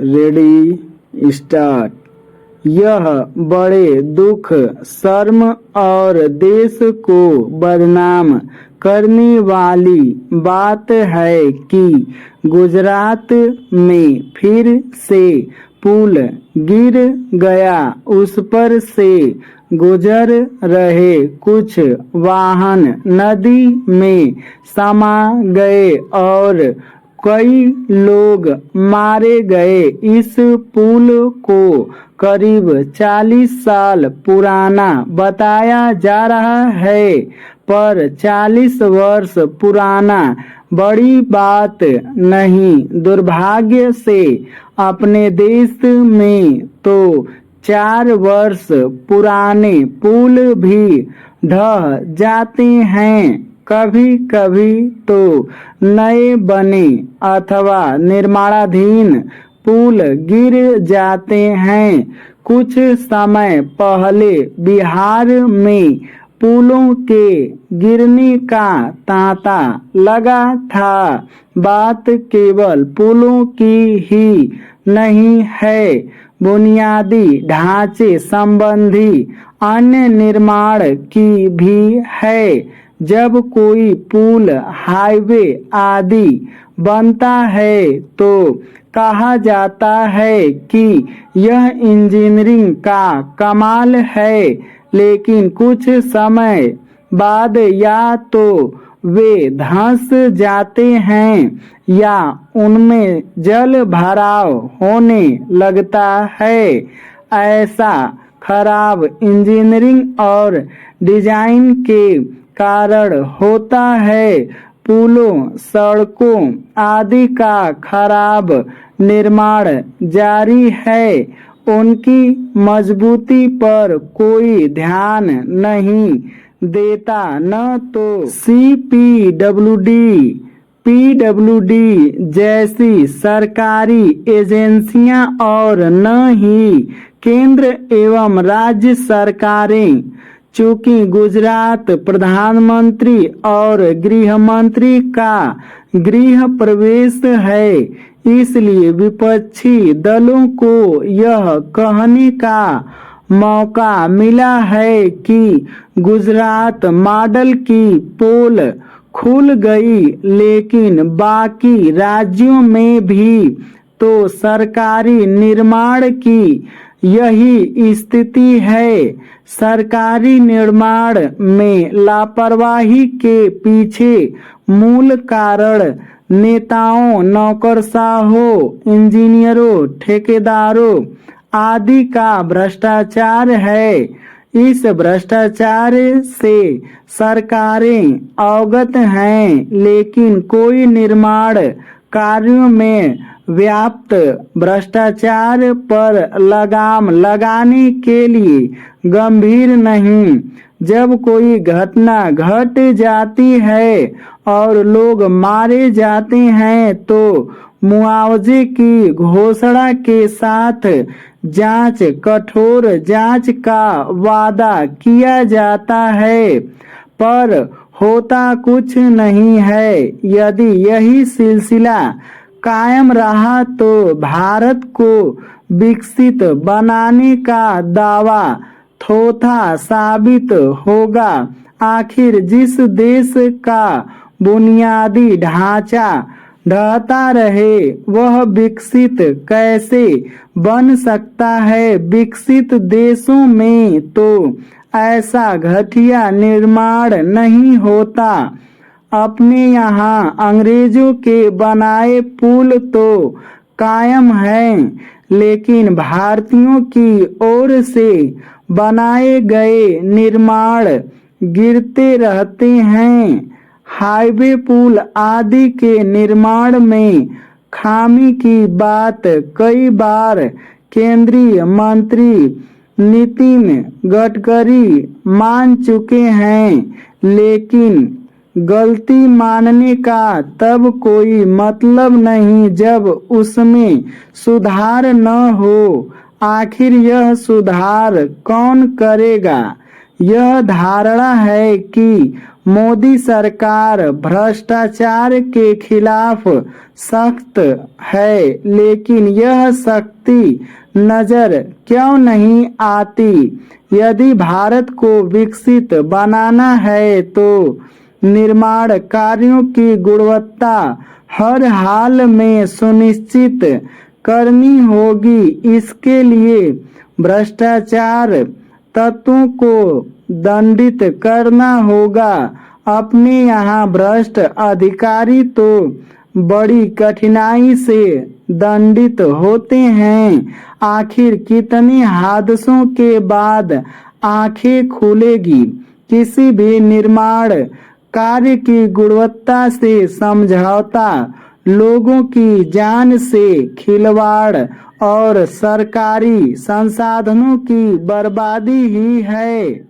Ready start. यह बड़े दुख, शर्म और देश को बदनाम करने वाली बात है कि गुजरात में फिर से पुल गिर गया। उस पर से गुजर रहे कुछ वाहन नदी में समा गए और कई लोग मारे गए। इस पुल को करीब 40 साल पुराना बताया जा रहा है, पर 40 वर्ष पुराना बड़ी बात नहीं। दुर्भाग्य से अपने देश में तो 4 वर्ष पुराने पुल भी ढह जाते हैं। कभी कभी तो नए बने अथवा निर्माणाधीन पुल गिर जाते हैं। कुछ समय पहले बिहार में पुलों के गिरने का तांता लगा था। बात केवल पुलों की ही नहीं है, बुनियादी ढांचे संबंधी अन्य निर्माण की भी है। जब कोई पुल, हाईवे आदि बनता है तो कहा जाता है कि यह इंजीनियरिंग का कमाल है, लेकिन कुछ समय बाद या तो वे धंस जाते हैं या उनमें जल भराव होने लगता है। ऐसा खराब इंजीनियरिंग और डिजाइन के कारण होता है। पुलों, सड़कों आदि का खराब निर्माण जारी है। उनकी मजबूती पर कोई ध्यान नहीं देता। न तो पीडब्ल्यूडी जैसी सरकारी एजेंसियां और न ही केंद्र एवं राज्य सरकारें। चूंकि गुजरात प्रधानमंत्री और गृह मंत्री का गृह प्रवेश है, इसलिए विपक्षी दलों को यह कहने का मौका मिला है कि गुजरात मॉडल की पोल खुल गई, लेकिन बाकी राज्यों में भी तो सरकारी निर्माण की यही स्थिति है। सरकारी निर्माण में लापरवाही के पीछे मूल कारण नेताओं, नौकरशाहों, इंजीनियरों, ठेकेदारों आदि का भ्रष्टाचार है। इस भ्रष्टाचार से सरकारें अवगत हैं, लेकिन कोई निर्माण कार्यों में व्याप्त भ्रष्टाचार पर लगाम लगाने के लिए गंभीर नहीं। जब कोई घटना घट जाती है और लोग मारे जाते हैं तो मुआवजे की घोषणा के साथ जांच, कठोर जांच का वादा किया जाता है, पर होता कुछ नहीं है। यदि यही सिलसिला कायम रहा तो भारत को विकसित बनाने का दावा थोथा साबित होगा। आखिर जिस देश का बुनियादी ढांचा ढहता रहे वह विकसित कैसे बन सकता है। विकसित देशों में तो ऐसा घटिया निर्माण नहीं होता। अपने यहाँ अंग्रेजों के बनाए पुल तो कायम हैं, लेकिन भारतीयों की ओर से बनाए गए निर्माण गिरते रहते हैं। हाईवे, पुल आदि के निर्माण में खामी की बात कई बार केंद्रीय मंत्री नितिन गडकरी मान चुके हैं, लेकिन गलती मानने का तब कोई मतलब नहीं जब उसमें सुधार न हो। आखिर यह सुधार कौन करेगा? यह धारणा है कि मोदी सरकार भ्रष्टाचार के खिलाफ सख्त है, लेकिन यह शक्ति नजर क्यों नहीं आती? यदि भारत को विकसित बनाना है तो निर्माण कार्यों की गुणवत्ता हर हाल में सुनिश्चित करनी होगी। इसके लिए भ्रष्टाचार तत्वों को दंडित करना होगा। अपने यहाँ भ्रष्ट अधिकारी तो बड़ी कठिनाई से दंडित होते हैं। आखिर कितने हादसों के बाद आंखें खुलेगी? किसी भी निर्माण कार्य की गुणवत्ता से समझौता, लोगों की जान से खिलवाड़ और सरकारी संसाधनों की बर्बादी ही है।